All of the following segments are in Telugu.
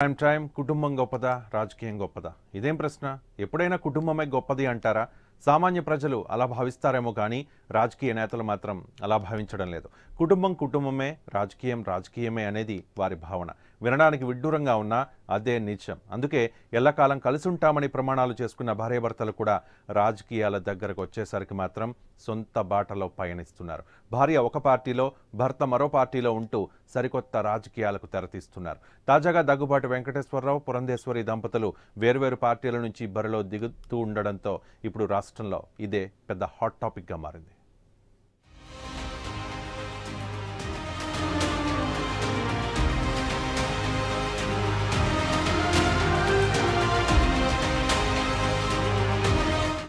టైం కుటుంబం గొప్పదా రాజకీయం గొప్పదా ఇదేం ప్రశ్న ఎప్పుడైనా కుటుంబమే గొప్పది అంటారా సామాన్య ప్రజలు అలా భావిస్తారేమో కానీ రాజకీయ నేతలు మాత్రం అలా భావించడం లేదు కుటుంబం కుటుంబమే రాజకీయం రాజకీయమే అనేది వారి భావన వినడానికి విడ్డూరంగా ఉన్నా అదే నిజం అందుకే ఎల్లకాలం కలిసి ఉంటామని ప్రమాణాలు చేసుకున్న భార్యాభర్తలు కూడా రాజకీయాల దగ్గరకు వచ్చేసరికి మాత్రం సొంత బాటలో పయనిస్తున్నారు భార్య ఒక పార్టీలో భర్త మరో పార్టీలో ఉంటూ సరికొత్త రాజకీయాలకు తెరతీస్తున్నారు తాజాగా దగ్గుబాటి వెంకటేశ్వరరావు పురంధేశ్వరి దంపతులు వేర్వేరు పార్టీల నుంచి బరిలో దిగుతూ ఉండడంతో ఇప్పుడు రాష్ట్రంలో ఇదే పెద్ద హాట్ టాపిక్గా మారింది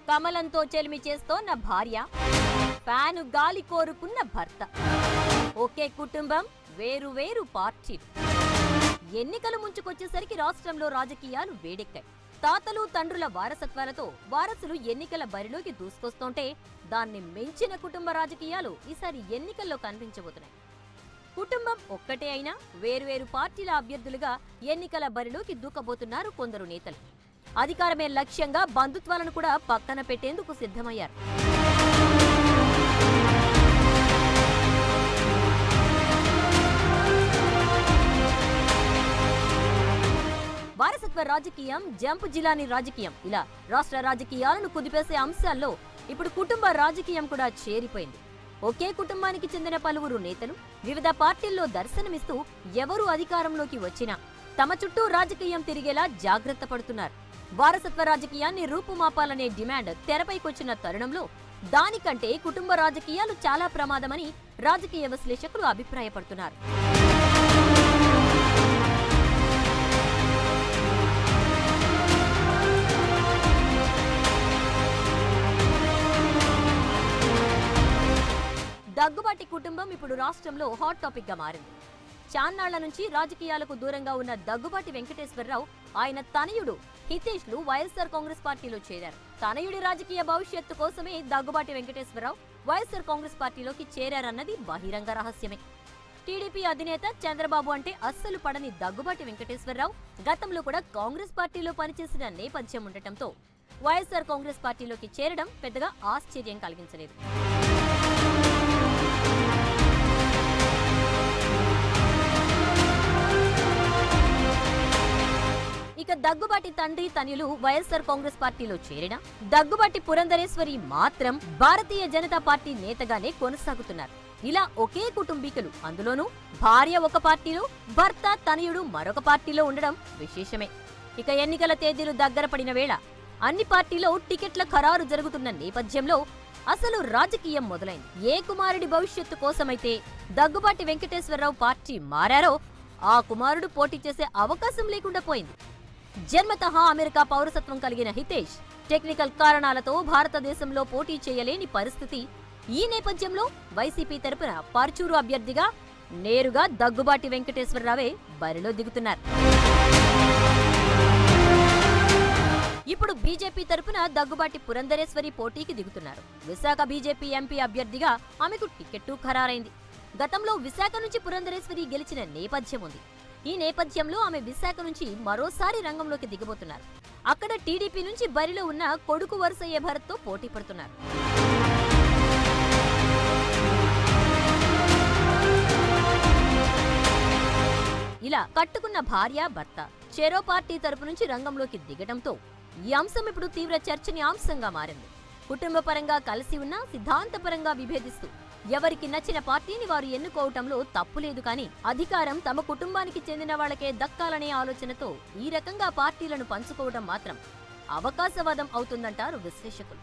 కమలంతో చెలిమి చేస్తోన్న భార్య ఫ్యాను గాలి కోరుకున్న భర్త ఒకే కుటుంబం వేరు వేరు పార్టీలు ఎన్నికలు ముంచుకొచ్చేసరికి రాష్ట్రంలో రాజకీయాలు వేడెక్కాయి తాతలు తండ్రుల వారసత్వాలతో వారసులు ఎన్నికల బరిలోకి దూసుకొస్తుంటే దాన్ని మించిన కుటుంబ రాజకీయాలు ఈసారి ఎన్నికల్లో కనిపించబోతున్నాయి కుటుంబం ఒక్కటే అయినా వేరువేరు పార్టీల అభ్యర్థులుగా ఎన్నికల బరిలోకి దూకబోతున్నారు కొందరు నేతలు అధికారమే లక్ష్యంగా బంధుత్వాలను కూడా పక్కన పెట్టేందుకు సిద్ధమయ్యారు వారసత్వ రాజకీయం జంప్ జిలానీ రాజకీయం ఇలా రాష్ట్ర రాజకీయాలను కుదిపేసే అంశాల్లో ఇప్పుడు కుటుంబ రాజకీయం కూడా చేరిపోయింది ఒకే కుటుంబానికి చెందిన పలువురు నేతలు వివిధ పార్టీల్లో దర్శనమిస్తూ ఎవరు అధికారంలోకి వచ్చినా తమ చుట్టూ రాజకీయం తిరిగేలా జాగ్రత్త పడుతున్నారు వారసత్వ రాజకీయాన్ని రూపుమాపాలనే డిమాండ్ తెరపైకొచ్చిన తరుణంలో దానికంటే కుటుంబ రాజకీయాలు చాలా ప్రమాదమని రాజకీయ విశ్లేషకులు అభిప్రాయపడుతున్నారు దగ్గుబాటి కుటుంబం ఇప్పుడు రాష్ట్రంలో హాట్ టాపిక్ గా మారింది చాన్నాళ్ల నుంచి రాజకీయాలకు దూరంగా ఉన్న దగ్గుబాటి వెంకటేశ్వరరావు ఆయన తనయుడు హితేష్ లు వైఎస్ఆర్ కాంగ్రెస్ పార్టీలో చేరారు తనయుడి రాజకీయ భవిష్యత్తు కోసమే దగ్గుబాటి వెంకటేశ్వరరావు వైఎస్ఆర్ కాంగ్రెస్ పార్టీలోకి చేరారన్నది బహిరంగ రహస్యమే టీడీపీ అధినేత చంద్రబాబు అంటే అస్సలు పడని దగ్గుబాటి వెంకటేశ్వరరావు గతంలో కూడా కాంగ్రెస్ పార్టీలో పనిచేసిన నేపథ్యం ఉండటంతో వైఎస్ఆర్ కాంగ్రెస్ పార్టీలోకి చేరడం పెద్దగా ఆశ్చర్యం కలిగించలేదు ఇక దగ్గుబాటి తండ్రి తనయులు వైఎస్ఆర్ కాంగ్రెస్ పార్టీలో చేరిన దగ్గుబాటి పురంధరేశ్వరి మాత్రం భారతీయ జనతా పార్టీ నేతగానే కొనసాగుతున్నారు ఇలా ఒకే కుటుంబీకులు అందులోనూ భార్య ఒక పార్టీలో భర్త తనయుడు మరొక పార్టీలో ఉండడం విశేషమే ఇక ఎన్నికల తేదీలు దగ్గర పడిన వేళ అన్ని పార్టీలో టికెట్ల ఖరారు జరుగుతున్న నేపథ్యంలో అసలు రాజకీయం మొదలైంది ఏ కుమారుడి భవిష్యత్తు కోసమైతే దగ్గుబాటి వెంకటేశ్వరరావు పార్టీ మారారో ఆ కుమారుడు పోటీ చేసే అవకాశం లేకుండా పోయింది జన్మతః అమెరికా పౌరసత్వం కలిగిన హితేష్ టెక్నికల్ కారణాలతో భారతదేశంలో పోటీ చేయలేని పరిస్థితి ఈ నేపథ్యంలో వైసీపీ తరపున పర్చూరు అభ్యర్థిగా నేరుగా దగ్గుబాటి వెంకటేశ్వరరావే బరిలో దిగుతున్నారు ఇప్పుడు బీజేపీ తరపున దగ్గుబాటి పురంధరేశ్వరి పోటీకి దిగుతున్నారు విశాఖ బీజేపీ ఎంపీ అభ్యర్థిగా ఆమెకు టికెట్టు ఖరారైంది గతంలో విశాఖ నుంచి పురంధరేశ్వరి గెలిచిన నేపథ్యం ఉంది ఈ నేపథ్యంలో ఆమె విశాఖ నుంచి మరోసారి రంగంలోకి దిగబోతున్నారు అక్కడ టీడీపీ నుంచి బరిలో ఉన్న కొడుకు వరుసయ్య భరత్తో పోటీ పడుతున్నారు ఇలా కట్టుకున్న భార్య భర్త చెరో పార్టీ తరపు నుంచి రంగంలోకి దిగడంతో ఈ అంశం ఇప్పుడు తీవ్ర చర్చనీయాంశంగా మారింది కుటుంబ పరంగా కలిసి ఉన్నా సిద్ధాంతపరంగా విభేదిస్తూ ఎవరికి నచ్చిన పార్టీని వారు ఎన్నుకోవటంలో తప్పులేదు కానీ అధికారం తమ కుటుంబానికి చెందిన వాళ్లకే దక్కాలనే ఆలోచనతో ఈ రకంగా పార్టీలను పంచుకోవడం మాత్రం అవకాశవాదం అవుతుందంటారు విశ్లేషకులు